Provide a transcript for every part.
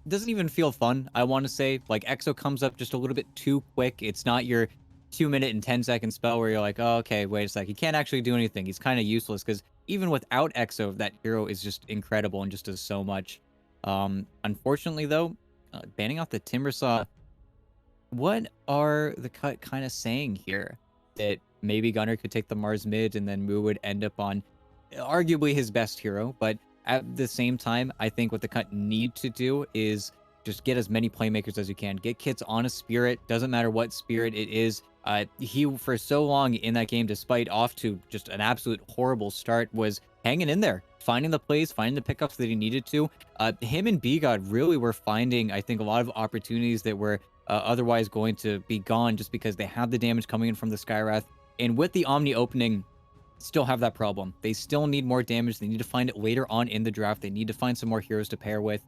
doesn't even feel fun, I want to say. Like, Exo comes up just a little bit too quick. It's not your 2 minute and 10-second spell where you're like, oh, okay, wait a sec. He can't actually do anything. He's kind of useless because even without Exo, that hero is just incredible and just does so much. Unfortunately, though, banning off the Timbersaw, what are the cut kind of saying here? That maybe Gunner could take the Mars mid and then Moo would end up on arguably his best hero. But at the same time, I think what the cut need to do is just get as many playmakers as you can. Get Kits on a spirit. Doesn't matter what spirit it is. He, for so long in that game, despite off to just an absolute horrible start, was hanging in there, finding the plays, finding the pickups that he needed to. Him and B God really were finding, I think, a lot of opportunities that were otherwise going to be gone just because they have the damage coming in from the Skywrath. And with the Omni opening, still have that problem. They still need more damage. They need to find it later on in the draft. They need to find some more heroes to pair with.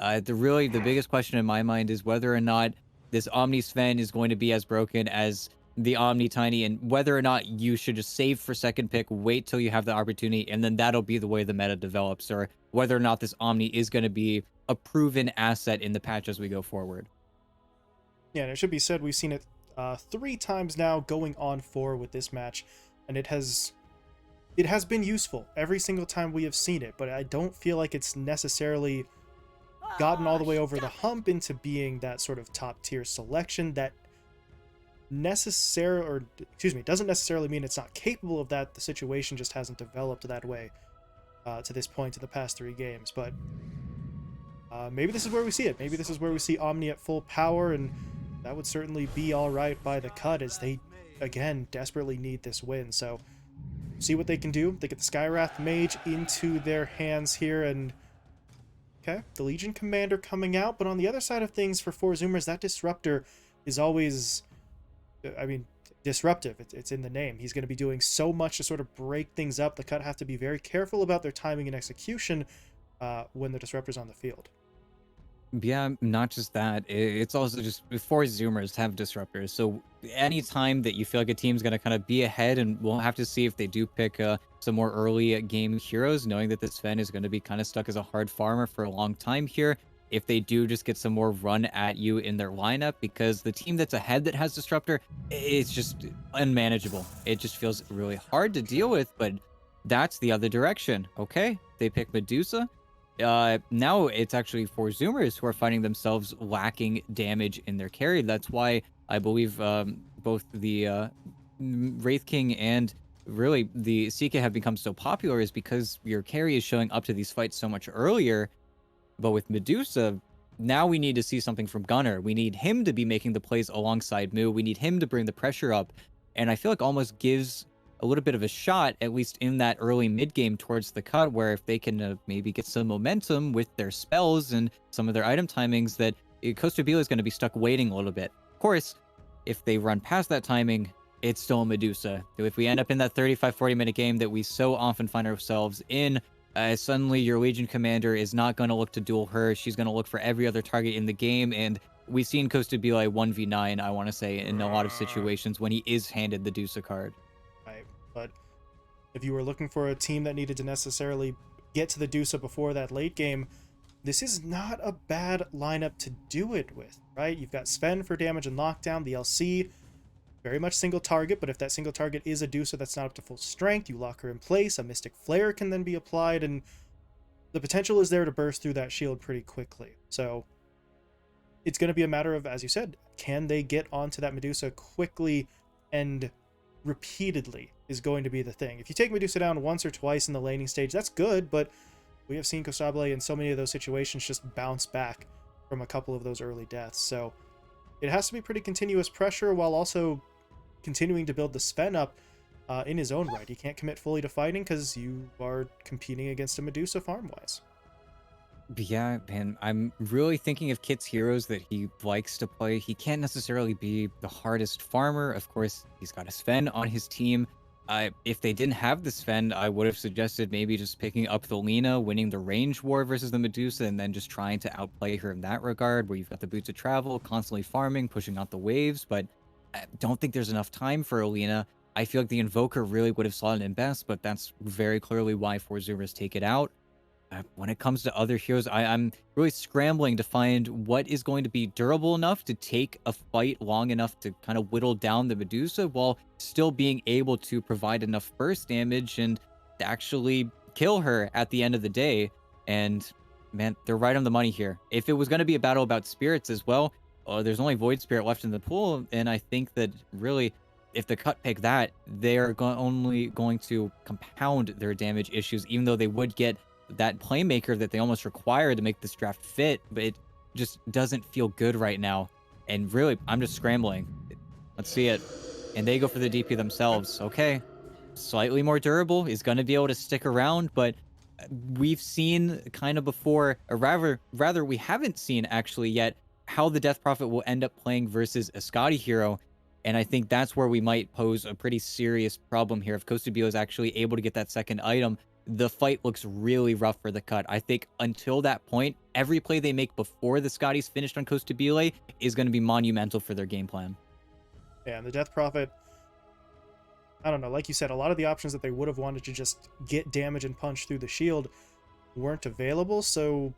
The biggest question in my mind is whether or not this Omni Sven is going to be as broken as the Omni Tiny, and whether or not you should just save for second pick, wait till you have the opportunity, and then that'll be the way the meta develops, or whether or not this Omni is going to be a proven asset in the patch as we go forward. Yeah, and it should be said we've seen it 3 times now, going on 4 with this match, and it has been useful every single time we have seen it, but I don't feel like it's necessarily gotten all the way over the hump into being that sort of top tier selection that doesn't necessarily mean it's not capable of that. The situation just hasn't developed that way to this point in the past 3 games. But maybe this is where we see it. Maybe this is where we see Omni at full power, and that would certainly be all right by the cut, as they, again, desperately need this win. So see what they can do. They get the Skywrath Mage into their hands here, and okay, the Legion Commander coming out. But on the other side of things for 4Zoomers, that Disruptor is always, I mean, disruptive. It's in the name. He's going to be doing so much to sort of break things up. The cut have to be very careful about their timing and execution when the Disruptor's on the field. Yeah, not just that. It's also just 4 Zoomers have disruptors. So anytime that you feel like a team's going to kind of be ahead, and we'll have to see if they do pick some more early game heroes, knowing that this Sven is going to be kind of stuck as a hard farmer for a long time here. If they do just get some more run at you in their lineup, because the team that's ahead that has disruptor, it's just unmanageable. It just feels really hard to deal with, but that's the other direction. Okay, they pick Medusa. Now it's actually 4 Zoomers who are finding themselves lacking damage in their carry. That's why I believe both the Wraith King and really the Seeka have become so popular, is because your carry is showing up to these fights so much earlier. But with Medusa, now we need to see something from Gunner. We need him to be making the plays alongside Moo. We need him to bring the pressure up. And I feel like almost gives a little bit of a shot, at least in that early mid game towards the cut, where if they can maybe get some momentum with their spells and some of their item timings, that Costa Bila is going to be stuck waiting a little bit. Of course, if they run past that timing, it's still a Medusa. If we end up in that 35-40 minute game that we so often find ourselves in, suddenly your Legion Commander is not going to look to duel her. She's going to look for every other target in the game, and we've seen Costa Bila 1v9, I want to say, in a lot of situations when he is handed the Dusa card. Right. But if you were looking for a team that needed to necessarily get to the Dusa before that late game, this is not a bad lineup to do it with, right? You've got Sven for damage and lockdown, the LC, very much single target, but if that single target is a Dusa that's not up to full strength, you lock her in place, a Mystic Flare can then be applied, and the potential is there to burst through that shield pretty quickly. So it's going to be a matter of, as you said, can they get onto that Medusa quickly and repeatedly is going to be the thing. If you take Medusa down once or twice in the laning stage, that's good, but we have seen Costabile in so many of those situations just bounce back from a couple of those early deaths. So it has to be pretty continuous pressure while also continuing to build the Sven up in his own right. He can't commit fully to fighting because you are competing against a Medusa farm-wise. Yeah, man, I'm really thinking of Kit's heroes that he likes to play. He can't necessarily be the hardest farmer. Of course, he's got a Sven on his team. If they didn't have the Sven, I would have suggested maybe just picking up the Lena, winning the range war versus the Medusa, and then just trying to outplay her in that regard, where you've got the Boots of Travel, constantly farming, pushing out the waves. But I don't think there's enough time for Alina. I feel like the Invoker really would have slotted in best, but that's very clearly why 4 Zoomers take it out. when it comes to other heroes, I'm really scrambling to find what is going to be durable enough to take a fight long enough to kind of whittle down the Medusa while still being able to provide enough burst damage and to actually kill her at the end of the day. And man, they're right on the money here. If it was going to be a battle about spirits as well, there's only Void Spirit left in the pool, and I think that really, if the cut pick that, they're only going to compound their damage issues, even though they would get that playmaker that they almost require to make this draft fit, but it just doesn't feel good right now. And really, I'm just scrambling. Let's see it. And they go for the DP themselves. Okay. Slightly more durable, is going to be able to stick around, but we've seen kind of before, or rather we haven't seen actually yet how the Death Prophet will end up playing versus a Scotty hero. And I think that's where we might pose a pretty serious problem here. If Kostabilo is actually able to get that second item, the fight looks really rough for the cut. I think until that point, every play they make before the Scotty's finished on Kostabile is going to be monumental for their game plan. Yeah, and the Death Prophet, I don't know, like you said, a lot of the options that they would have wanted to just get damage and punch through the shield weren't available, so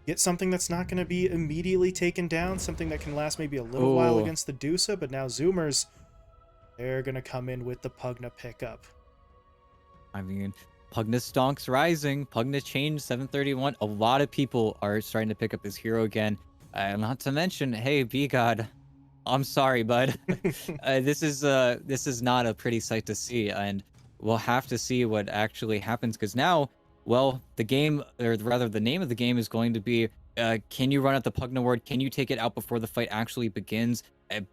get something that's not going to be immediately taken down, something that can last maybe a little while against the Dusa, but now Zoomers, they're going to come in with the Pugna pickup. I mean, Pugna stonks rising. Pugna changed 731. A lot of people are starting to pick up this hero again. Not to mention, hey, B-God, I'm sorry, bud. This is not a pretty sight to see, and we'll have to see what actually happens, because now, well, the game, or rather the name of the game, is going to be, can you run out the Pugna ward? Can you take it out before the fight actually begins?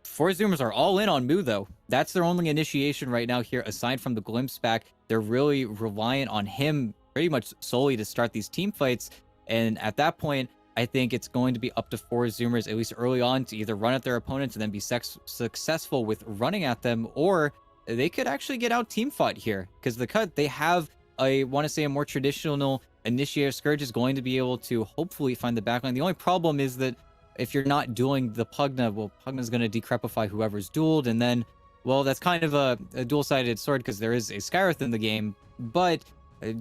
Four Zoomers are all in on Mu, though. That's their only initiation right now here, aside from the Glimpse back. They're really reliant on him pretty much solely to start these team fights, and at that point, I think it's going to be up to four Zoomers, at least early on, to either run at their opponents and then be successful with running at them, or they could actually get out team fought here. Because the cut, they have, I want to say, a more traditional Initiator Scourge is going to be able to hopefully find the backline. The only problem is that if you're not dueling the Pugna, well, Pugna's going to decrepify whoever's dueled, and then, well, that's kind of a dual-sided sword because there is a Skyrith in the game, but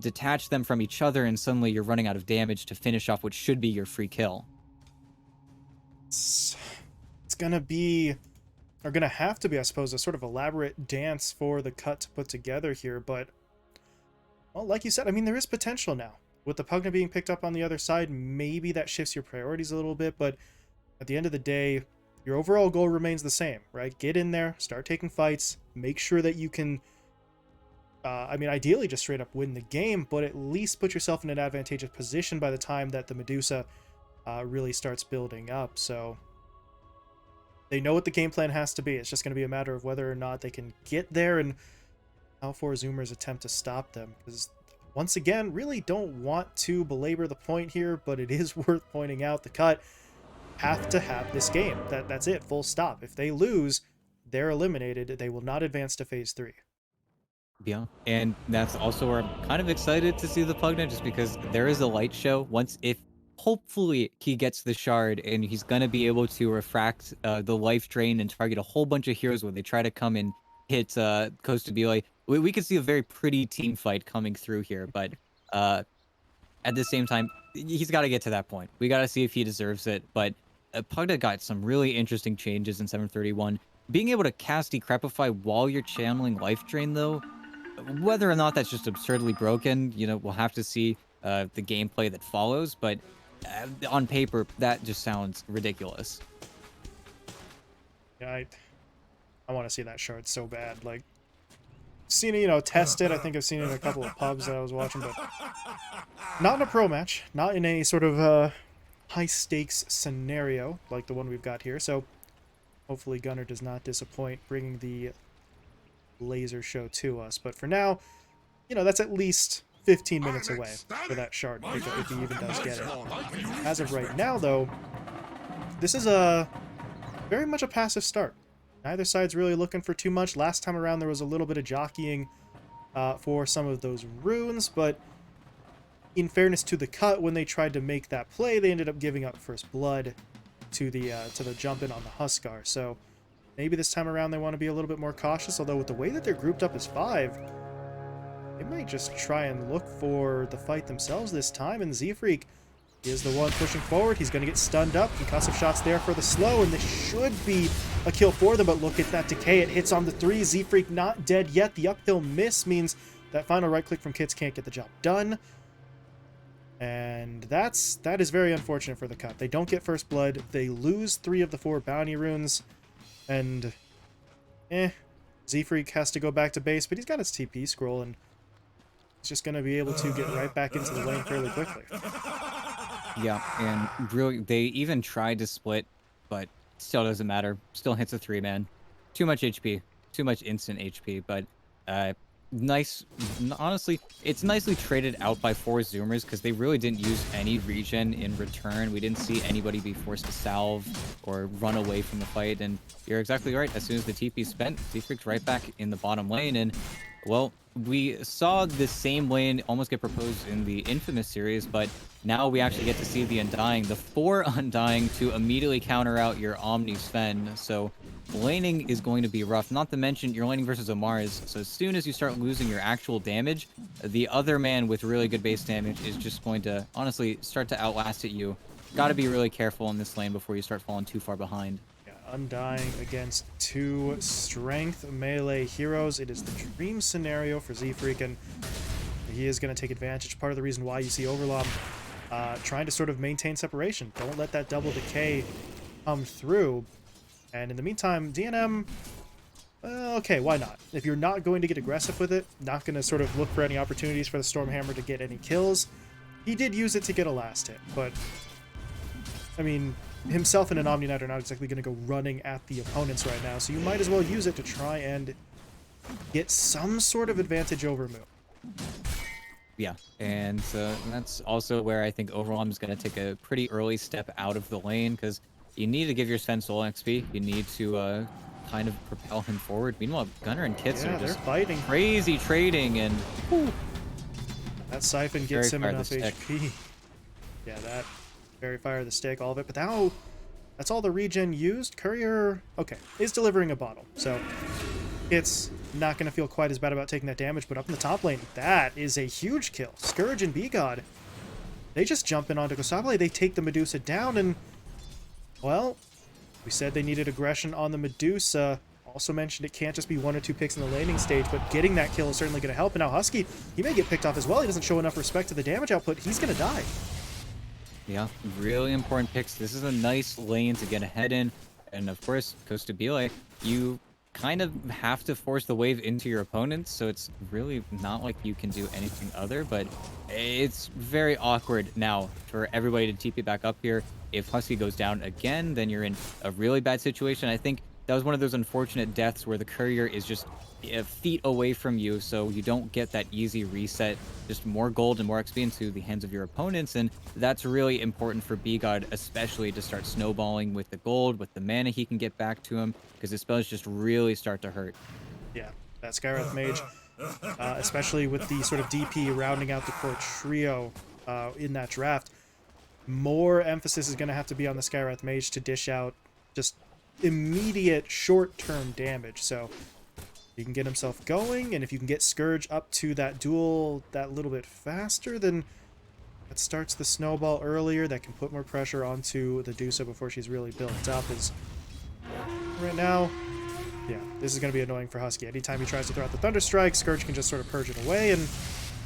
detach them from each other and suddenly you're running out of damage to finish off what should be your free kill. It's gonna be, or gonna have to be, I suppose, a sort of elaborate dance for the cut to put together here, but, well, like you said, I mean, there is potential now. With the Pugna being picked up on the other side, maybe that shifts your priorities a little bit, but at the end of the day, your overall goal remains the same, right? Get in there, start taking fights, make sure that you can, I mean, ideally just straight up win the game, but at least put yourself in an advantageous position by the time that the Medusa really starts building up. So they know what the game plan has to be. It's just going to be a matter of whether or not they can get there and how four Zoomers attempt to stop them. Because, once again, really don't want to belabor the point here, but it is worth pointing out the cut have to have this game. That's it, full stop. If they lose, they're eliminated. They will not advance to Phase 3. Yeah, and that's also where I'm kind of excited to see the Pugna, just because there is a light show. If hopefully he gets the shard and he's going to be able to refract the life drain and target a whole bunch of heroes when they try to come and hit Kostabile. We could see a very pretty team fight coming through here, but at the same time, he's got to get to that point. We got to see if he deserves it, but Pugna got some really interesting changes in 731. Being able to cast Decrepify while you're channeling life drain, though, whether or not that's just absurdly broken, we'll have to see the gameplay that follows, but on paper, that just sounds ridiculous. Yeah, I want to see that shard so bad. Like, seen it, test it. I think I've seen it in a couple of pubs that I was watching, but not in a pro match, not in a sort of high-stakes scenario like the one we've got here. So hopefully Gunnar does not disappoint bringing the laser show to us. But for now, that's at least 15 minutes away for that shard, if he even does get it. As of right now, though, this is very much a passive start. Neither side's really looking for too much. Last time around, there was a little bit of jockeying for some of those runes, but in fairness to the cut, when they tried to make that play, they ended up giving up first blood to the jump in on the Huskar. So maybe this time around they want to be a little bit more cautious, although with the way that they're grouped up as 5, They might just try and look for the fight themselves this time, and Z-Freak is the one pushing forward. He's going to get stunned up. Concussive shots there for the slow, and this should be a kill for them, but look at that decay. It hits on the 3. Z-Freak not dead yet. The uphill miss means that final right click from Kits can't get the job done. And that is very unfortunate for the cut. They don't get first blood. They lose 3 of the 4 bounty runes. And, Z-Freak has to go back to base, but he's got his TP scroll, and he's just going to be able to get right back into the lane fairly quickly. Yeah, and really, they even tried to split, but still doesn't matter. Still hits a 3-man. Too much HP. Too much instant HP, but nice. Honestly, it's nicely traded out by 4 Zoomers because they really didn't use any regen in return. We didn't see anybody be forced to salve or run away from the fight, and you're exactly right. As soon as the TP's spent, Z-Freak's right back in the bottom lane, and, well, we saw the same lane almost get proposed in the Infamous series, but now we actually get to see the Undying, the 4 Undying to immediately counter out your Omni Sven. So laning is going to be rough, not to mention you're laning versus a Mars. So as soon as you start losing your actual damage, the other man with really good base damage is just going to honestly start to outlast at you. Got to be really careful in this lane before you start falling too far behind. Undying against 2 strength melee heroes. It is the dream scenario for Z-Freak, and he is going to take advantage. Part of the reason why you see Overlom trying to sort of maintain separation. Don't let that double decay come through. And in the meantime, DNM, okay, why not? If you're not going to get aggressive with it, not going to sort of look for any opportunities for the Stormhammer to get any kills, he did use it to get a last hit, but I mean, himself and an Omni Knight are not exactly going to go running at the opponents right now, so you might as well use it to try and get some sort of advantage over Moo. Yeah, and that's also where I think Overwhelm is going to take a pretty early step out of the lane, because you need to give your Sven soul XP. You need to kind of propel him forward. Meanwhile, Gunnar and Kits are just fighting. Crazy trading, and whew, that Siphon gets him enough HP. Yeah, that very fire the stick, all of it. But now, that's all the regen used. Courier, okay, is delivering a bottle. So it's not going to feel quite as bad about taking that damage. But up in the top lane, that is a huge kill. Scourge and B-God, they just jump in onto Gosable. They take the Medusa down, and, well, we said they needed aggression on the Medusa. Also mentioned it can't just be 1 or 2 picks in the laning stage, but getting that kill is certainly going to help. And now Husky, he may get picked off as well. He doesn't show enough respect to the damage output. He's going to die. Yeah, really important picks. This is a nice lane to get ahead in. And of course, Costabile, you kind of have to force the wave into your opponents, so it's really not like you can do anything other, but it's very awkward now for everybody to TP back up here. If Husky goes down again, then you're in a really bad situation. I think that was one of those unfortunate deaths where the courier is just feet away from you, so you don't get that easy reset. Just more gold and more XP into the hands of your opponents, and that's really important for B-God, especially to start snowballing with the gold, with the mana he can get back to him, because his spells just really start to hurt. Yeah, that Skywrath Mage, especially with the sort of DP rounding out the core trio in that draft, more emphasis is going to have to be on the Skywrath Mage to dish out just immediate short-term damage. So he can get himself going, and if you can get Scourge up to that duel that little bit faster, then that starts the snowball earlier. That can put more pressure onto the Dusa before she's really built up. Is right now, yeah, this is going to be annoying for Husky. Anytime he tries to throw out the Thunder Strike, Scourge can just sort of purge it away, and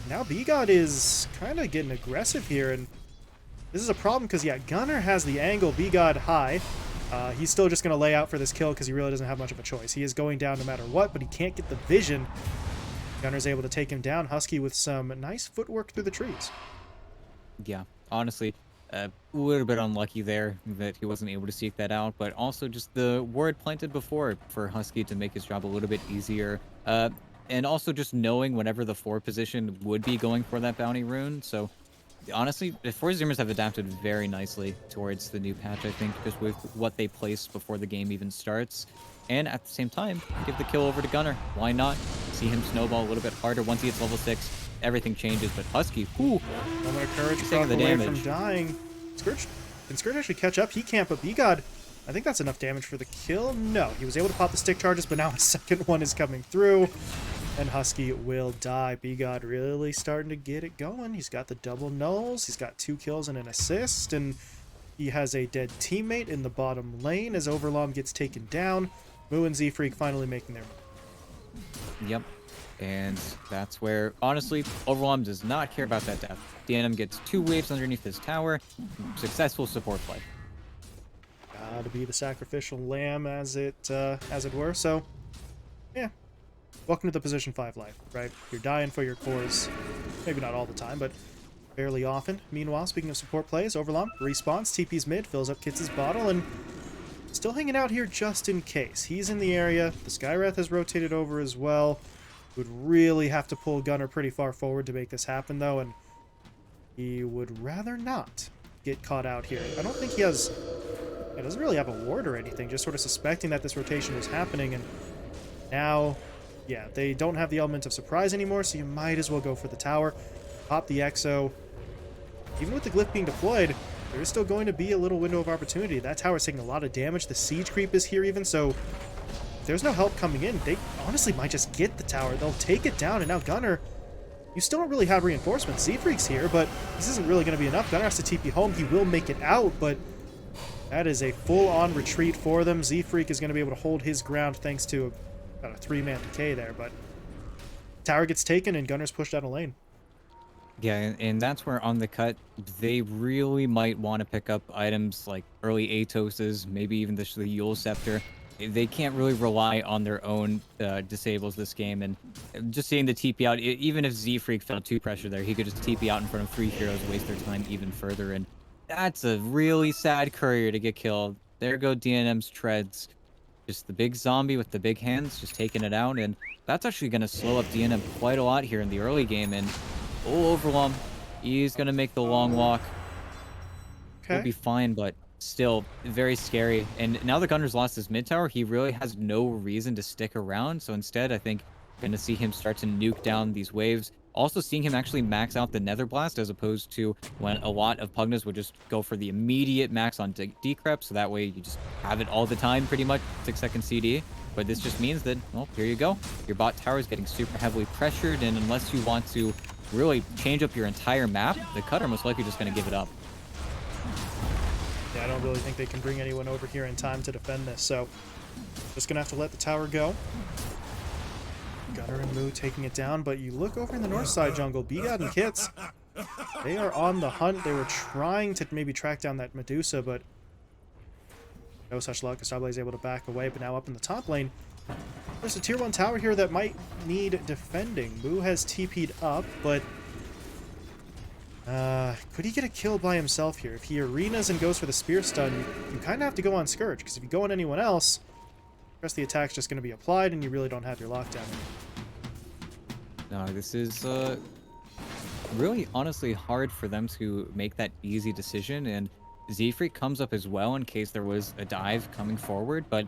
now B-God is kind of getting aggressive here, and this is a problem because, yeah, Gunnar has the angle, B-God high. He's still just going to lay out for this kill because he really doesn't have much of a choice. He is going down no matter what, but he can't get the vision. Gunnar's able to take him down. Husky with some nice footwork through the trees. Yeah, honestly, a little bit unlucky there that he wasn't able to seek that out, but also just the ward planted before for Husky to make his job a little bit easier. And also just knowing whenever the 4 position would be going for that bounty rune, so honestly, the 4 Zoomers have adapted very nicely towards the new patch, I think, just with what they place before the game even starts. And at the same time, give the kill over to Gunnar. Why not? See him snowball a little bit harder. Once he hits level 6, everything changes. But Husky, whoo! Moment of courage from the away from dying. Scourge, can Scourge actually catch up? He can't, but B-God, I think that's enough damage for the kill. No, he was able to pop the stick charges, but now a second one is coming through. And Husky will die. B-God really starting to get it going. He's got the double nulls. He's got 2 kills and an assist. And he has a dead teammate in the bottom lane as Overlom gets taken down. Moo and Z-Freak finally making their move. Yep. And that's where, honestly, Overwhelm does not care about that death. DNM gets 2 waves underneath his tower. Successful support play. To be the sacrificial lamb, as it were. So, yeah. Welcome to the position 5 life, right? You're dying for your cores. Maybe not all the time, but fairly often. Meanwhile, speaking of support plays, Overlom respawns, TP's mid, fills up Kits' bottle, and still hanging out here just in case. He's in the area. The Skywrath has rotated over as well. Would really have to pull Gunnar pretty far forward to make this happen, though, and he would rather not get caught out here. I don't think he has... He doesn't really have a ward or anything, just sort of suspecting that this rotation was happening, and now, yeah, they don't have the element of surprise anymore, so you might as well go for the tower. Pop the Exo. Even with the glyph being deployed, there is still going to be a little window of opportunity. That tower's taking a lot of damage. The siege creep is here even, so if there's no help coming in, they honestly might just get the tower. They'll take it down, and now Gunnar, you still don't really have reinforcements. Z-Freak's here, but this isn't really going to be enough. Gunnar has to TP home. He will make it out, but that is a full-on retreat for them. Z-Freak is going to be able to hold his ground thanks to about a 3-man decay there, but tower gets taken, and Gunnar's pushed out of lane. Yeah, and that's where on the cut, they really might want to pick up items like early Atoses, maybe even the Yule Scepter. They can't really rely on their own disables this game, and just seeing the TP out, even if Z-Freak felt too pressure there, he could just TP out in front of 3 heroes, waste their time even further, and that's a really sad courier to get killed. There go DNM's treads. Just the big zombie with the big hands, just taking it out, and that's actually going to slow up DNM quite a lot here in the early game, and Overwhelm, he's going to make the long walk. Okay. He'll be fine, but still very scary. And now that Gunner's lost his mid tower, he really has no reason to stick around. So instead, I think we're going to see him start to nuke down these waves. Also seeing him actually max out the Nether Blast as opposed to when a lot of Pugnas would just go for the immediate max on Decrep. So that way you just have it all the time, pretty much, 6-second CD. But this just means that, well, here you go. Your bot tower is getting super heavily pressured. And unless you want to really change up your entire map, the Cut are most likely just going to give it up. Yeah, I don't really think they can bring anyone over here in time to defend this, so just gonna have to let the tower go. Gunnar and Moo taking it down, but you look over in the north side jungle, B-God and Kits, they are on the hunt. They were trying to maybe track down that Medusa, but no such luck. Asabla is able to back away, but now up in the top lane, there's a tier 1 tower here that might need defending. Moo has TP'd up, but could he get a kill by himself here? If he arenas and goes for the spear stun, you kind of have to go on Scourge, because if you go on anyone else, the rest of the attack's just going to be applied, and you really don't have your lockdown. No, this is really honestly hard for them to make that easy decision, and Z-Freak comes up as well in case there was a dive coming forward, but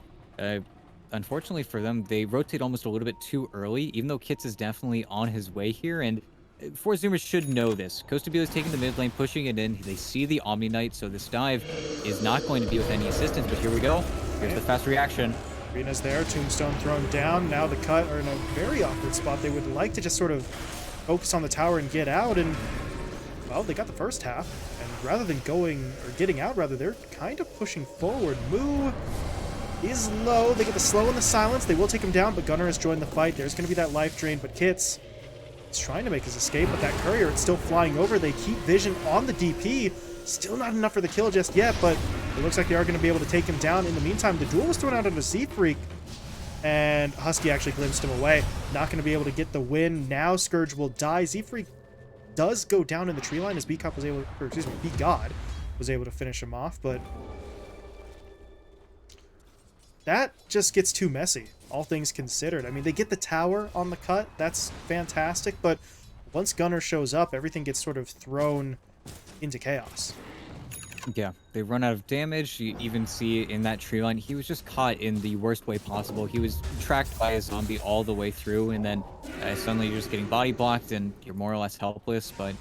unfortunately for them, they rotate almost a little bit too early, even though Kits is definitely on his way here, and Four Zoomers should know this. Costa is taking the mid lane, pushing it in. They see the Omni Knight, so this dive is not going to be with any assistance, but here we go. Here's the fast reaction. Arena's there, Tombstone thrown down. Now the Cut are in a very awkward spot. They would like to just sort of focus on the tower and get out, and, well, they got the first half. And rather than going, or getting out, rather, they're kind of pushing forward. Moo is low. They get the slow and the silence. They will take him down, but Gunnar has joined the fight. There's going to be that life drain, but Kits is trying to make his escape, but that courier, it's still flying over. They keep vision on the DP. Still not enough for the kill just yet, but it looks like they are going to be able to take him down. In the meantime, the duel was thrown out of a Z-Freak, and Husky actually glimpsed him away. Not going to be able to get the win. Now Scourge will die. Z-Freak does go down in the tree line as B-God was able to finish him off, but that just gets too messy, all things considered. I mean, they get the tower on the Cut. That's fantastic, but once Gunnar shows up, everything gets sort of thrown into chaos. Yeah, they run out of damage. You even see in that tree line, he was just caught in the worst way possible. He was tracked by a zombie all the way through, and then suddenly you're just getting body blocked and you're more or less helpless, but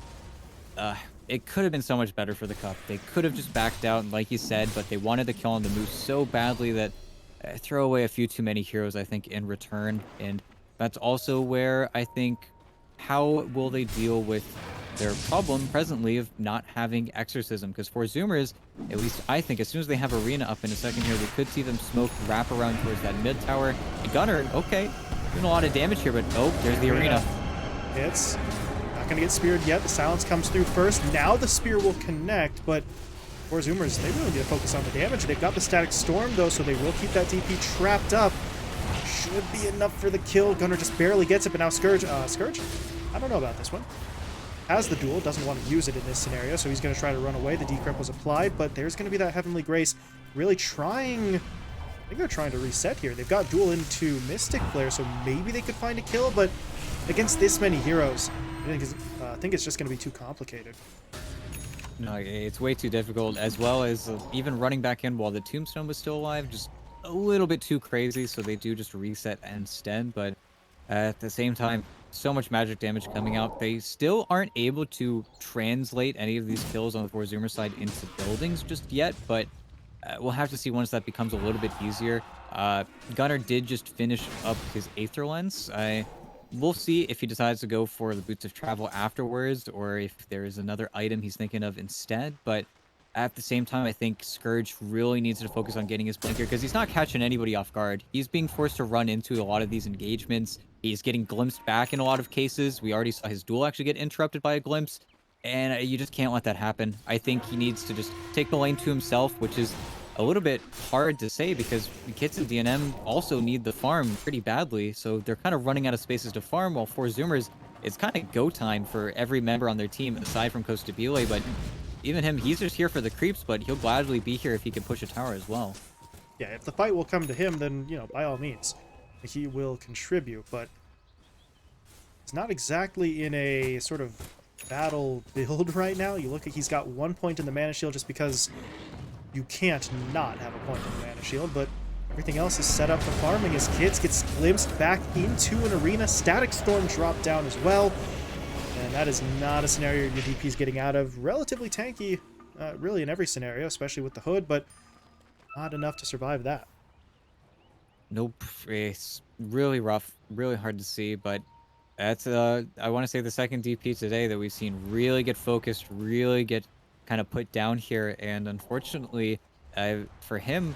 it could have been so much better for the Cup. They could have just backed out, like you said, but they wanted to kill on the Moose so badly that throw away a few too many heroes, I think, in return, and that's also where I think how will they deal with their problem presently of not having Exorcism? Because for Zoomers, at least I think, as soon as they have Arena up in a second here, we could see them smoke wrap around towards that mid tower. And Gunner, okay, doing a lot of damage here, but oh, there's the Arena. Hits. Not going to get speared yet. The silence comes through first. Now the spear will connect, but for Zoomers, they really need to focus on the damage. They've got the Static Storm, though, so they will keep that DP trapped up. Should be enough for the kill. Gunner just barely gets it, but now Scourge... Scourge? I don't know about this one. Has the duel, doesn't want to use it in this scenario, so he's going to try to run away. The decrypt was applied, but there's going to be that Heavenly Grace really trying... I think they're trying to reset here. They've got duel into Mystic Flare, so maybe they could find a kill, but against this many heroes, I think it's just going to be too complicated. No, it's way too difficult, as well as even running back in while the Tombstone was still alive, just a little bit too crazy, so they do just reset instead, but at the same time, so much magic damage coming out. They still aren't able to translate any of these kills on the 4-Zoomer side into buildings just yet, but we'll have to see once that becomes a little bit easier. Gunner did just finish up his Aether Lens. We'll see if he decides to go for the Boots of Travel afterwards, or if there is another item he's thinking of instead, but at the same time, I think Scourge really needs to focus on getting his blinker, because he's not catching anybody off guard. He's being forced to run into a lot of these engagements. He's getting glimpsed back in a lot of cases. We already saw his duel actually get interrupted by a glimpse, and you just can't let that happen. I think he needs to just take the lane to himself, which is a little bit hard to say because Kits and DNM also need the farm pretty badly, so they're kind of running out of spaces to farm, while 4-Zoomers, it's kind of go time for every member on their team aside from Costabile, but even him, he's just here for the creeps, but he'll gladly be here if he can push a tower as well. Yeah, if the fight will come to him, then, you know, by all means, he will contribute, but it's not exactly in a sort of battle build right now. You look at, he's got 1 point in the mana shield just because you can't not have a point in the mana shield, but everything else is set up for farming as Kids gets glimpsed back into an arena. Static Storm dropped down as well. And that is not a scenario your DP's getting out of. Relatively tanky, really in every scenario, especially with the hood, but not enough to survive that. Nope, it's really rough, really hard to see, but that's, I want to say the second DP today that we've seen really get focused, really get kind of put down here, and unfortunately, for him,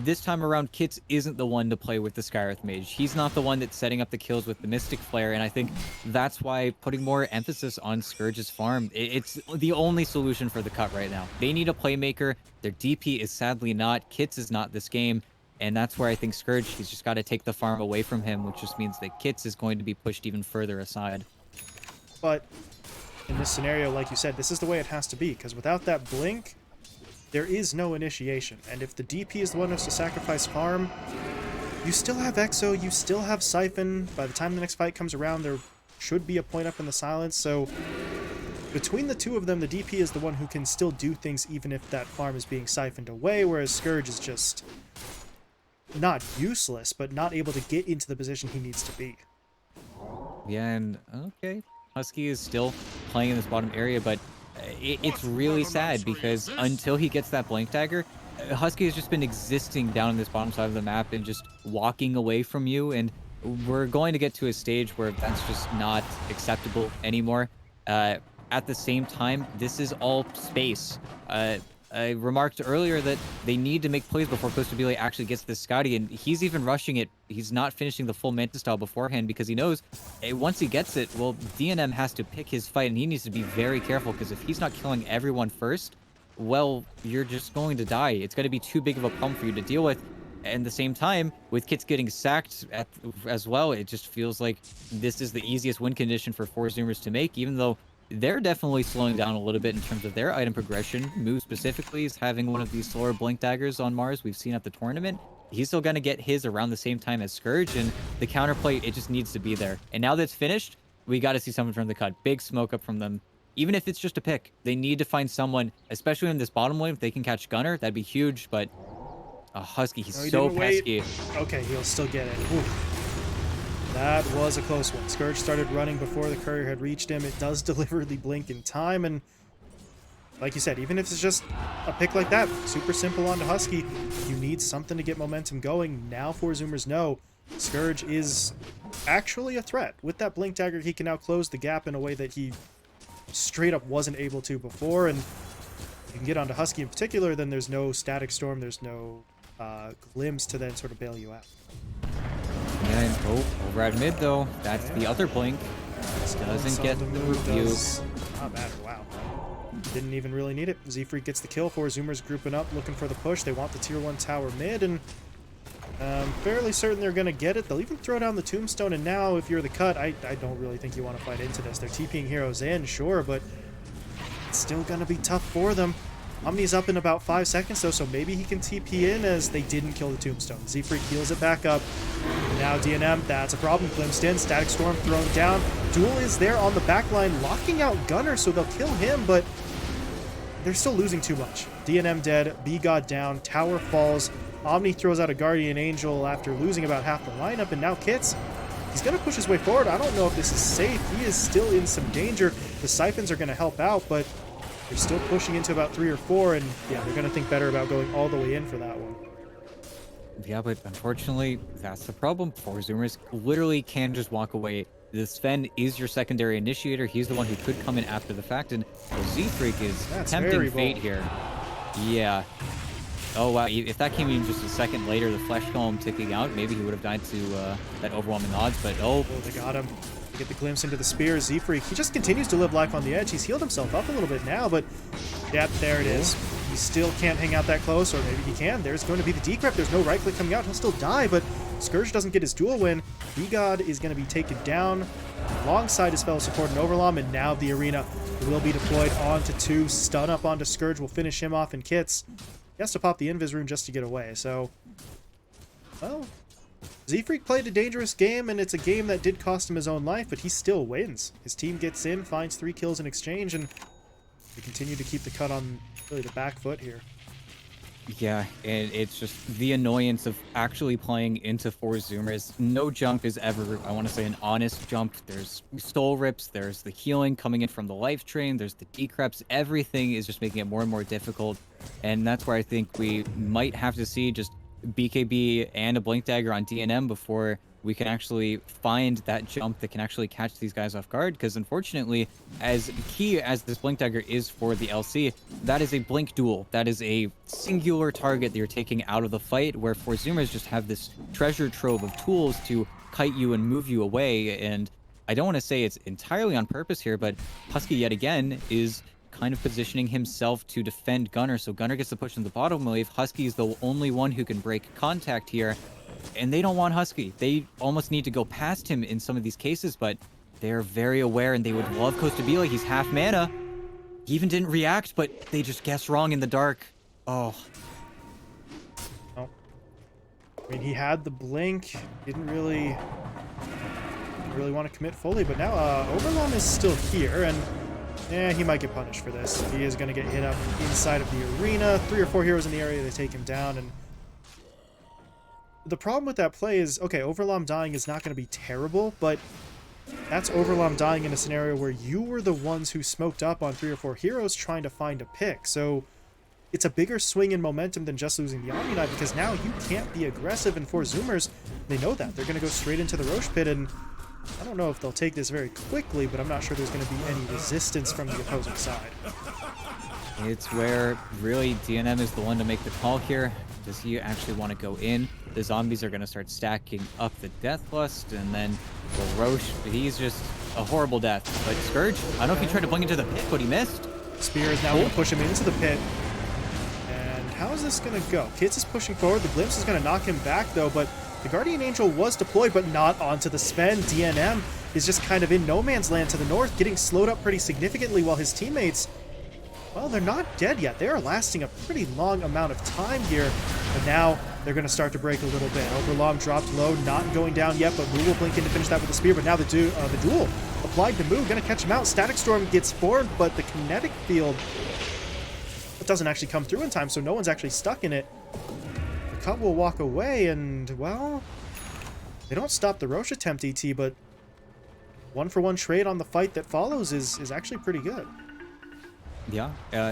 this time around, Kits isn't the one to play with the Skyreth Mage. He's not the one that's setting up the kills with the Mystic Flare, and I think that's why putting more emphasis on Scourge's farm, it's the only solution for the cut right now. They need a playmaker. Their DP is sadly not. Kits is not this game, and that's where I think Scourge, he's just got to take the farm away from him, which just means that Kits is going to be pushed even further aside. But in this scenario, like you said, this is the way it has to be, because without that blink, there is no initiation, and if the DP is the one who has to sacrifice farm, you still have Exo, you still have Siphon. By the time the next fight comes around, there should be a point up in the silence, so between the two of them, the DP is the one who can still do things even if that farm is being siphoned away, whereas Scourge is just not useless, but not able to get into the position he needs to be. Yeah, and okay, Husky is still playing in this bottom area, but it's really sad because until he gets that Blank Dagger, Husky has just been existing down in this bottom side of the map and just walking away from you, and we're going to get to a stage where that's just not acceptable anymore. At the same time, this is all space. I remarked earlier that they need to make plays before Costabile actually gets this Scotty, and he's even rushing it. He's not finishing the full Manta style beforehand because he knows once he gets it, well, DNM has to pick his fight, and he needs to be very careful because if he's not killing everyone first, well, you're just going to die. It's going to be too big of a problem for you to deal with. And at the same time, with Kits getting sacked as well, it just feels like this is the easiest win condition for 4-Zoomers to make, even though they're definitely slowing down a little bit in terms of their item progression. Moo specifically is having one of these slower Blink Daggers on Mars we've seen at the tournament. He's still going to get his around the same time as Scourge, and the counterplay, it just needs to be there. And now that's finished, we got to see someone from the cut. Big smoke up from them. Even if it's just a pick, they need to find someone, especially in this bottom lane. If they can catch Gunner, that'd be huge, but Husky, he's so pesky. Okay, he'll still get it. Oof. That was a close one. Scourge started running before the courier had reached him. It does deliver the blink in time, and like you said, even if it's just a pick like that, super simple onto Husky, you need something to get momentum going. Now 4-Zoomers know Scourge is actually a threat. With that Blink Dagger, he can now close the gap in a way that he straight up wasn't able to before, and if you can get onto Husky in particular, then there's no Static Storm, there's no Glimpse to then sort of bail you out. And over at mid though, that's the other blink. Doesn't get the review. Not bad. Wow. Didn't even really need it. Z-Freak gets the kill. 4 Zoomers grouping up, looking for the push. They want the tier 1 tower mid, and I'm fairly certain they're going to get it. They'll even throw down the tombstone, and now if you're the cut, I don't really think you want to fight into this. They're TPing heroes in, sure, but it's still going to be tough for them. Omni's up in about 5 seconds, though, so maybe he can TP in as they didn't kill the tombstone. Z-Freak heals it back up. Now DNM, that's a problem. Glimpsed in, Static Storm thrown down. Duel is there on the back line, locking out Gunner, so they'll kill him, but they're still losing too much. DNM dead, B-God down, tower falls. Omni throws out a Guardian Angel after losing about half the lineup, and now Kits, he's going to push his way forward. I don't know if this is safe. He is still in some danger. The Siphons are going to help out, but they're still pushing into about 3 or 4, and yeah, they're going to think better about going all the way in for that one. Yeah, but unfortunately, that's the problem. 4 Zoomers literally can just walk away. The Sven is your secondary initiator. He's the one who could come in after the fact, and Z-Freak is tempting fate here. Yeah. Oh, wow. If that came in just a second later, the Flesh Golem ticking out, maybe he would have died to that overwhelming odds, but oh. They got him. They get the glimpse into the spear. Z-Freak, he just continues to live life on the edge. He's healed himself up a little bit now, but yep, there it is. He still can't hang out that close, or maybe he can. There's going to be the decrep. There's no right click coming out. He'll still die, but Scourge doesn't get his duel win. B-God is going to be taken down alongside his fellow support in Overlom, and now the arena will be deployed onto 2. Stun up onto Scourge will finish him off in Kits. He has to pop the Invis rune just to get away, so well, Z-Freak played a dangerous game, and it's a game that did cost him his own life, but he still wins. His team gets in, finds 3 kills in exchange, and they continue to keep the cut on really the back foot here. Yeah, and it's just the annoyance of actually playing into 4 Zoomers. No jump is ever, I want to say, an honest jump. There's soul rips, there's the healing coming in from the life train, there's the decreps. Everything is just making it more and more difficult, and that's where I think we might have to see just BKB and a Blink Dagger on DNM before we can actually find that jump that can actually catch these guys off guard, because unfortunately, as key as this Blink Dagger is for the LC, that is a blink duel. That is a singular target that you're taking out of the fight, where 4 Zoomers just have this treasure trove of tools to kite you and move you away. And I don't want to say it's entirely on purpose here, but Husky yet again is kind of positioning himself to defend Gunner, so Gunner gets the push in the bottom wave. Husky is the only one who can break contact here, and they don't want Husky. They almost need to go past him in some of these cases, but they're very aware, and they would love Costabile. He's half mana. He even didn't react, but they just guessed wrong in the dark. Oh. Well, I mean, he had the blink. Didn't really want to commit fully, but now Overlom is still here, and yeah, he might get punished for this. He is going to get hit up inside of the arena. 3 or 4 heroes in the area, they take him down, and the problem with that play is, okay, Overlom dying is not going to be terrible, but that's Overlom dying in a scenario where you were the ones who smoked up on 3 or 4 heroes trying to find a pick. So it's a bigger swing in momentum than just losing the Omni Knight, because now you can't be aggressive, and 4 Zoomers, they know that. They're going to go straight into the Roche Pit, and I don't know if they'll take this very quickly, but I'm not sure there's going to be any resistance from the opposing side. It's where really DNM is the one to make the call here. Does he actually want to go in? The zombies are going to start stacking up the Deathlust, and then the Roche, he's just a horrible death. But Scourge, I don't know if he tried to blink into the pit, but he missed. Spear is now going to push him into the pit. And how is this going to go? Kits is pushing forward. The Glimpse is going to knock him back, though, but the Guardian Angel was deployed, but not onto the Sven. DNM is just kind of in no man's land to the north, getting slowed up pretty significantly, while his teammates, well, they're not dead yet. They are lasting a pretty long amount of time here, but now they're going to start to break a little bit. Overlom dropped low, not going down yet, but Moo will blink in to finish that with the spear, but now the duel applied to Moo, going to catch him out. Static Storm gets formed, but the kinetic field, it doesn't actually come through in time, so no one's actually stuck in it. The cut will walk away, and, well, they don't stop the Roche attempt, ET, but 1-for-1 trade on the fight that follows is actually pretty good. Yeah,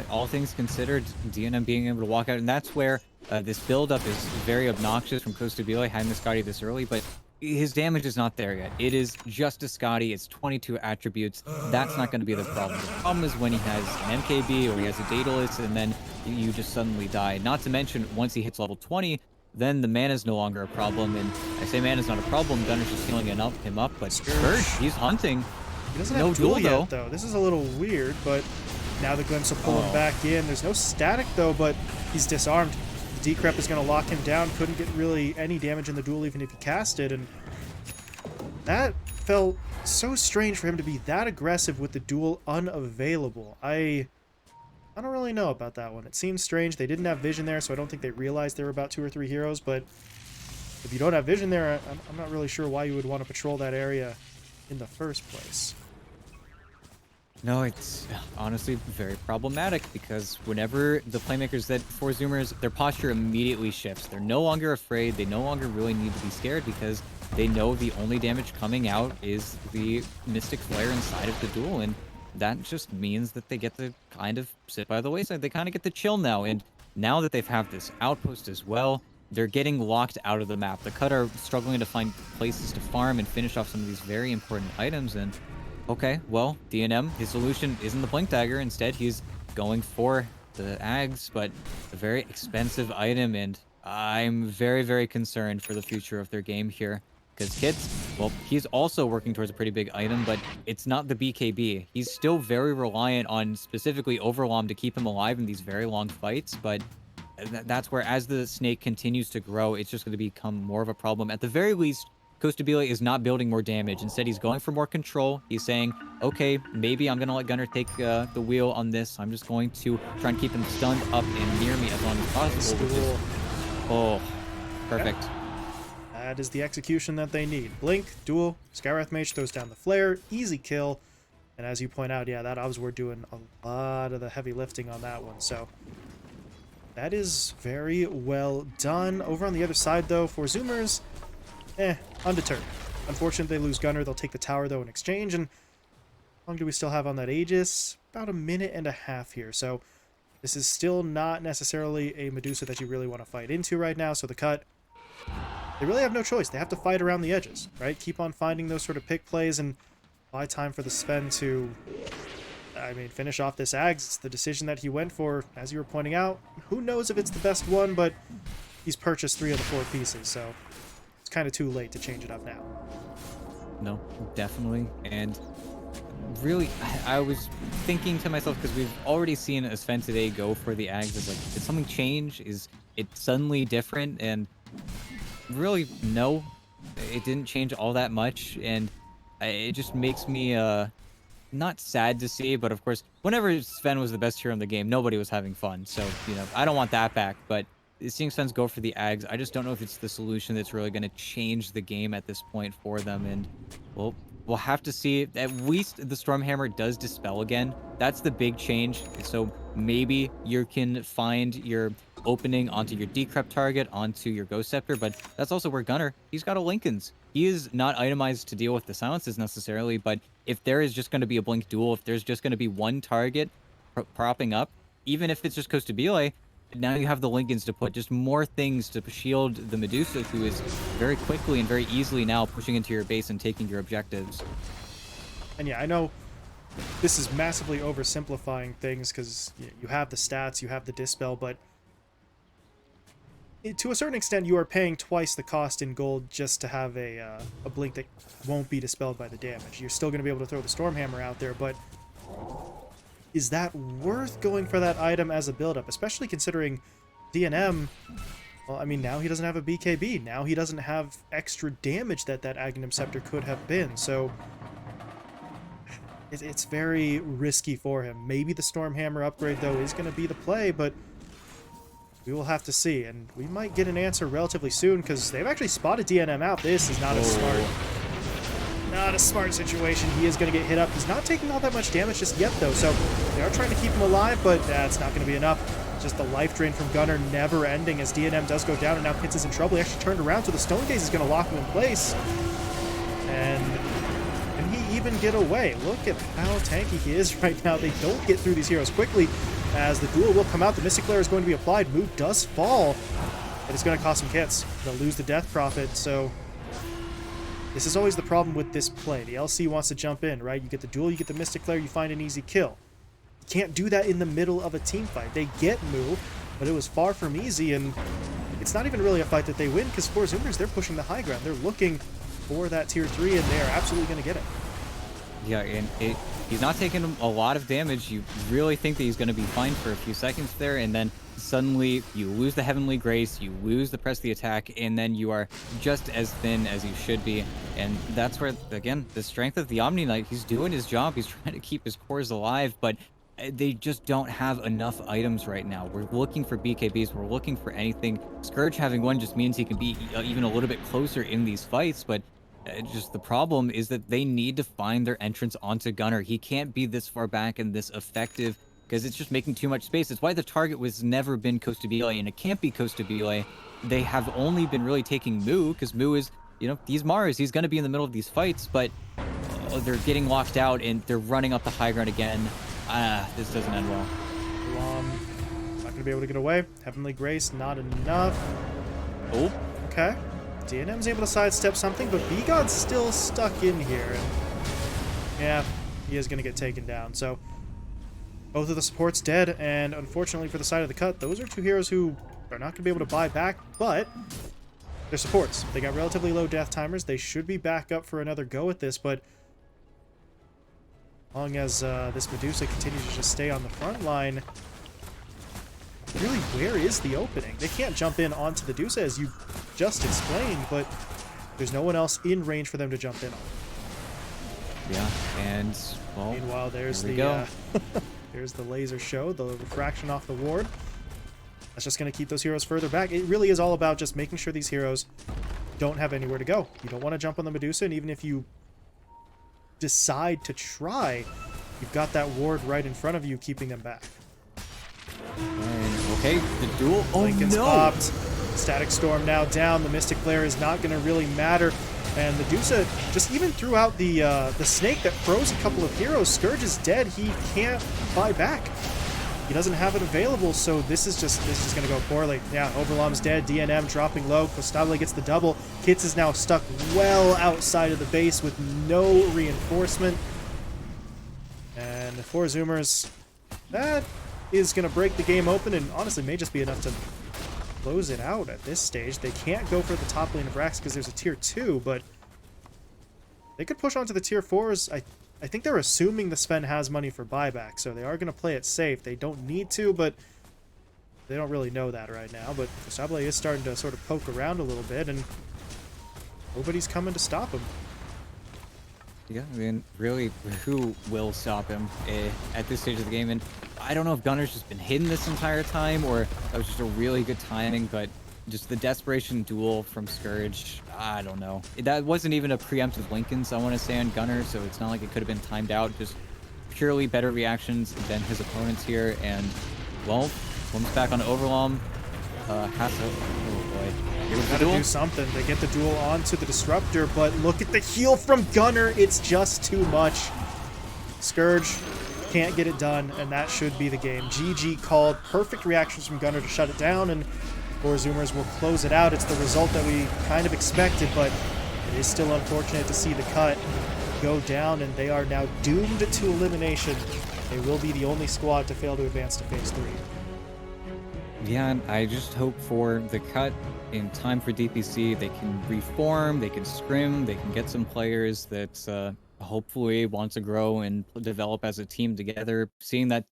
all things considered, DNM being able to walk out, and that's where this build-up is very obnoxious from Costabile having this Guardian this early, but his damage is not there yet. It is just a Scotty. It's 22 attributes. That's not going to be the problem. The problem is when he has an MKB or he has a Daedalus and then you just suddenly die. Not to mention, once he hits level 20, then the mana is no longer a problem. And I say mana is not a problem. Gunner's just healing him up. But Scourge, he's hunting. He doesn't no have duel duel, yet, though. This is a little weird, but now the Glimpse will pull him back in. There's no static, though, but he's disarmed. The Decrep is going to lock him down. Couldn't get really any damage in the duel even if he cast it, and that felt so strange for him to be that aggressive with the duel unavailable. I don't really know about that one. It seems strange. They didn't have vision there, so I don't think they realized there were about 2 or 3 heroes, but if you don't have vision there, I'm not really sure why you would want to patrol that area in the first place. No, it's honestly very problematic because whenever the playmakers that for Zoomers, their posture immediately shifts. They're no longer afraid. They no longer really need to be scared because they know the only damage coming out is the Mystic Flare inside of the duel. And that just means that they get to kind of sit by the wayside. They kind of get to chill now. And now that they've have this outpost as well, they're getting locked out of the map. The Cut are struggling to find places to farm and finish off some of these very important items. And okay, well, DNM, his solution isn't the Blink Dagger. Instead, he's going for the Ags, but a very expensive item, and I'm very, very concerned for the future of their game here. Because Kits, well, he's also working towards a pretty big item, but it's not the BKB. He's still very reliant on specifically Overlom to keep him alive in these very long fights, but that's where, as the snake continues to grow, it's just going to become more of a problem. At the very least, Costabile is not building more damage. Instead, he's going for more control. He's saying, okay, maybe I'm going to let Gunner take the wheel on this. I'm just going to try and keep him stunned up and near me as long as possible. Which is, oh, perfect. Yep. That is the execution that they need. Blink, duel, Skywrath Mage throws down the flare, easy kill. And as you point out, yeah, that obviously we're doing a lot of the heavy lifting on that one. So that is very well done. Over on the other side, though, for Zoomers, undeterred. Unfortunately, they lose Gunner. They'll take the tower, though, in exchange. And how long do we still have on that Aegis? About 1.5 minutes here. So this is still not necessarily a Medusa that you really want to fight into right now. So the Cut, they really have no choice. They have to fight around the edges, right? Keep on finding those sort of pick plays and buy time for the Sven to, finish off this Ags. It's the decision that he went for, as you were pointing out. Who knows if it's the best one, but he's purchased 3 of the 4 pieces, so it's kind of too late to change it up now. No, definitely. And really, I was thinking to myself, because we've already seen a Sven today go for the Ags, is like, did something change? Is it suddenly different? And really, no, it didn't change all that much, and it just makes me not sad to see, but of course, whenever Sven was the best hero in the game, nobody was having fun, so, I don't want that back. But seeing Sven's go for the Ags, I just don't know if it's the solution that's really going to change the game at this point for them, and we'll have to see. At least the Stormhammer does dispel again. That's the big change, so maybe you can find your opening onto your Decrep target, onto your Ghost Scepter, but that's also where Gunner, he's got a Linken's. He is not itemized to deal with the silences necessarily, but if there is just going to be a Blink duel, if there's just going to be one target propping up, even if it's just Costabile, now you have the Linken's to put just more things to shield the Medusa, who is very quickly and very easily now pushing into your base and taking your objectives. And yeah, I know this is massively oversimplifying things because you have the stats, you have the dispel, but to a certain extent, you are paying twice the cost in gold just to have a Blink that won't be dispelled by the damage. You're still going to be able to throw the Stormhammer out there, but is that worth going for that item as a build-up? Especially considering DNM, well, now he doesn't have a BKB. Now he doesn't have extra damage that Aghanim Scepter could have been, so it's very risky for him. Maybe the Stormhammer upgrade, though, is going to be the play, but we will have to see, and we might get an answer relatively soon because they've actually spotted DNM out. This is not a smart situation. He is going to get hit up. He's not taking all that much damage just yet, though, so they are trying to keep him alive, but that's not going to be enough. Just the life drain from Gunner never ending as DNM does go down, and now Kits is in trouble. He actually turned around, so the Stone Gaze is going to lock him in place. And can he even get away? Look at how tanky he is right now. They don't get through these heroes quickly. As the duel will come out, the Mystic Flare is going to be applied. Mood does fall, but it's going to cost some Kits. They'll lose the Death Prophet, so This is always the problem with this play. The LC wants to jump in, right? You get the duel, you get the Mystic Flare, you find an easy kill. You can't do that in the middle of a team fight. They get Moo, but it was far from easy, and it's not even really a fight that they win, because for Zoomers, they're pushing the high ground. They're looking for that tier 3, and they are absolutely going to get it. Yeah, and he's not taking a lot of damage. You really think that he's going to be fine for a few seconds there, and then suddenly you lose the Heavenly Grace, you lose the press the attack, and then you are just as thin as you should be. And that's where, again, the strength of the Omni Knight, he's doing his job. He's trying to keep his cores alive, but they just don't have enough items right now. We're looking for BKBs. We're looking for anything. Scourge having one just means he can be even a little bit closer in these fights, but just the problem is that they need to find their entrance onto Gunnar. He can't be this far back and this effective because it's just making too much space. It's why the target was never been Costabile, and it can't be Costabile. They have only been really taking Moo because Moo is, you know, he's Mars. He's going to be in the middle of these fights, but they're getting locked out and they're running up the high ground again. This doesn't end well. Not going to be able to get away. Heavenly Grace, not enough. Oh. Okay. DNM's able to sidestep something, but B-God's still stuck in here. And yeah, he is going to get taken down. So both of the supports dead, and unfortunately for the side of the cut, those are two heroes who are not going to be able to buy back, but they're supports. They got relatively low death timers. They should be back up for another go at this, but as long as this Medusa continues to just stay on the front line, really, where is the opening? They can't jump in onto the Medusa, as you just explained, but there's no one else in range for them to jump in on. Yeah, and, well, meanwhile, there's the there's the laser show, the refraction off the ward. That's just going to keep those heroes further back. It really is all about just making sure these heroes don't have anywhere to go. You don't want to jump on the Medusa, and even if you decide to try, you've got that ward right in front of you keeping them back. And, okay, the duel. Oh, Lincoln's no! popped. Static Storm now down. The Mystic Flare is not going to really matter. And Medusa just even threw out the snake that froze a couple of heroes. Scourge is dead. He can't buy back. He doesn't have it available, so this is just going to go poorly. Yeah, Overlom's dead. DNM dropping low. Costabile gets the double. Kits is now stuck well outside of the base with no reinforcement. And for Zoomers, that is going to break the game open, and honestly may just be enough to close it out at this stage. They can't go for the top lane of Rax because there's a tier 2, but they could push on to the tier 4s. I think they're assuming the Sven has money for buyback, so they are going to play it safe. They don't need to, but they don't really know that right now. But Costabile is starting to sort of poke around a little bit, and nobody's coming to stop him. Yeah, I mean, really, who will stop him at this stage of the game? And I don't know if Gunnar's just been hidden this entire time, or that was just a really good timing, but just the desperation duel from Scourge, I don't know. That wasn't even a preemptive Lincoln's, I want to say, on Gunnar, so it's not like it could have been timed out. Just purely better reactions than his opponents here, and, well, comes back on Overlom. Has to... Oh, boy. Gotta do something. They get the duel onto the Disruptor, but look at the heal from Gunnar. It's just too much. Scourge can't get it done, and that should be the game. GG called. Perfect reactions from Gunnar to shut it down, and Four Zoomers will close it out. It's the result that we kind of expected, but it is still unfortunate to see the cut go down, and they are now doomed to elimination. They will be the only squad to fail to advance to Phase 3. Yeah, and I just hope for the cut in time for DPC. They can reform, they can scrim, they can get some players that hopefully want to grow and develop as a team together. Seeing that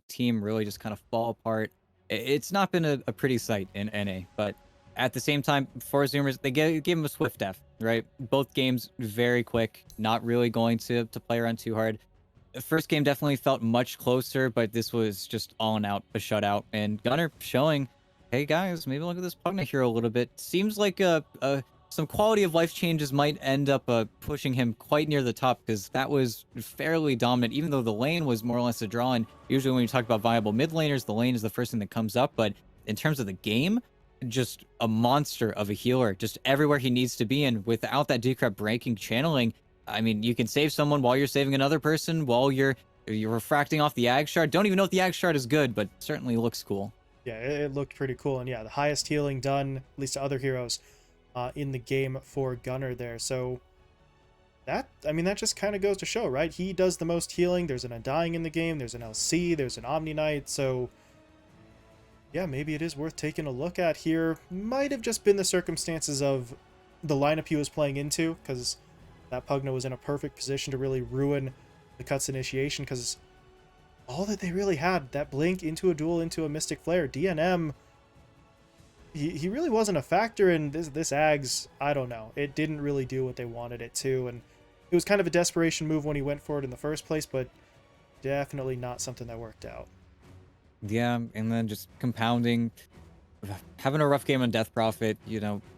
team really just kind of fall apart, it's not been a pretty sight in NA, but at the same time, for Zoomers, they gave them a swift death, right? Both games very quick, not really going to play around too hard. The first game definitely felt much closer, but this was just all and out, a shutout. And Gunnar showing, hey guys, maybe look at this Pugna hero a little bit. Seems like some quality of life changes might end up pushing him quite near the top, because that was fairly dominant, even though the lane was more or less a draw. And usually when you talk about viable mid laners, the lane is the first thing that comes up. But in terms of the game, just a monster of a healer, just everywhere he needs to be. And without that decrep breaking channeling, I mean, you can save someone while you're saving another person, while you're refracting off the Ag Shard. Don't even know if the Ag Shard is good, but certainly looks cool. Yeah, it looked pretty cool. And yeah, the highest healing done, at least to other heroes, in the game for Gunnar there. So I mean, that just kind of goes to show, right? He does the most healing. There's an Undying in the game. There's an LC. There's an Omni Knight. So, yeah, maybe it is worth taking a look at here. Might have just been the circumstances of the lineup he was playing into, because that Pugna was in a perfect position to really ruin the Cut's initiation, because all that they really had, that blink into a duel, into a Mystic Flare, DNM, he really wasn't a factor in this Ags. I don't know. It didn't really do what they wanted it to, and it was kind of a desperation move when he went for it in the first place, but definitely not something that worked out. Yeah, and then just compounding, having a rough game on Death Prophet,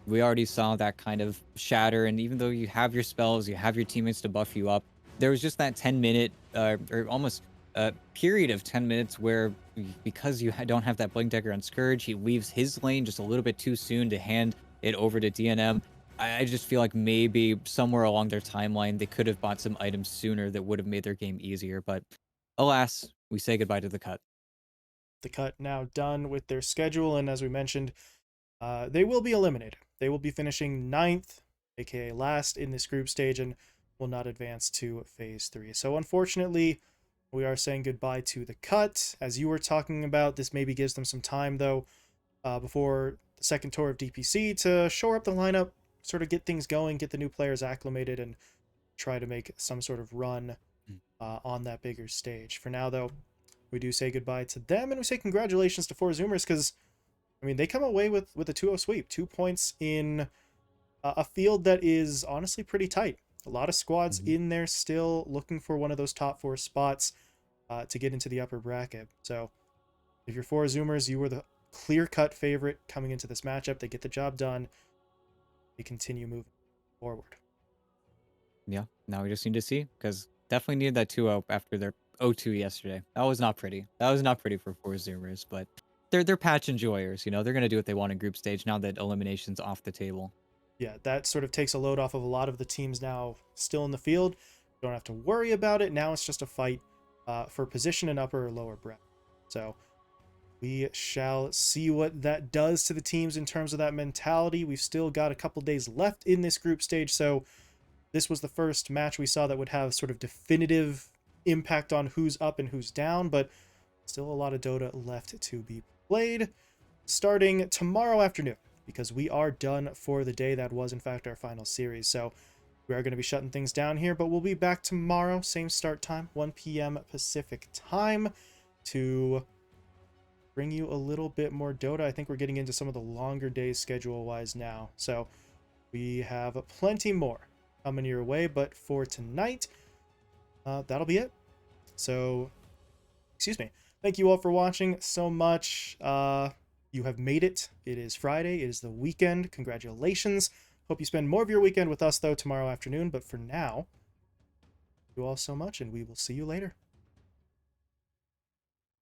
we already saw that kind of shatter. And even though you have your spells, you have your teammates to buff you up, there was just that 10-minute or almost period of 10 minutes where because you don't have that Blink Dagger on Scourge, he leaves his lane just a little bit too soon to hand it over to DNM. I just feel like maybe somewhere along their timeline, they could have bought some items sooner that would have made their game easier. But alas, we say goodbye to the Cut. The Cut now done with their schedule, and as we mentioned, they will be eliminated. They will be finishing 9th, aka last, in this group stage, and will not advance to Phase 3. So unfortunately, we are saying goodbye to the Cut. As you were talking about, this maybe gives them some time, though, before the second tour of DPC to shore up the lineup, sort of get things going, get the new players acclimated, and try to make some sort of run on that bigger stage. For now, though, we do say goodbye to them, and we say congratulations to 4Zoomers, because, I mean, they come away with a 2-0 sweep. 2 points in a field that is honestly pretty tight. A lot of squads in there still looking for one of those top 4 spots to get into the upper bracket. So if you're 4Zoomers, you were the clear-cut favorite coming into this matchup. They get the job done. They continue moving forward. Yeah, now we just need to see, because definitely needed that 2-0 after their 0-2 yesterday. That was not pretty. That was not pretty for 4Zoomers, but they're patch enjoyers. They're gonna do what they want in group stage now that elimination's off the table. Yeah, that sort of takes a load off of a lot of the teams now still in the field. Don't have to worry about it. Now it's just a fight for position in upper or lower bracket. So we shall see what that does to the teams in terms of that mentality. We've still got a couple days left in this group stage, so this was the first match we saw that would have sort of definitive impact on who's up and who's down, but still a lot of Dota left to be played, starting tomorrow afternoon, because we are done for the day. That was, in fact, our final series, so we are going to be shutting things down here, but we'll be back tomorrow, same start time, 1 p.m. Pacific time, to bring you a little bit more Dota. I think we're getting into some of the longer days schedule-wise now, so we have plenty more coming your way, but for tonight, that'll be it. So, excuse me. Thank you all for watching so much. You have made it. It is Friday. It is the weekend. Congratulations. Hope you spend more of your weekend with us, though, tomorrow afternoon. But for now, thank you all so much, and we will see you later.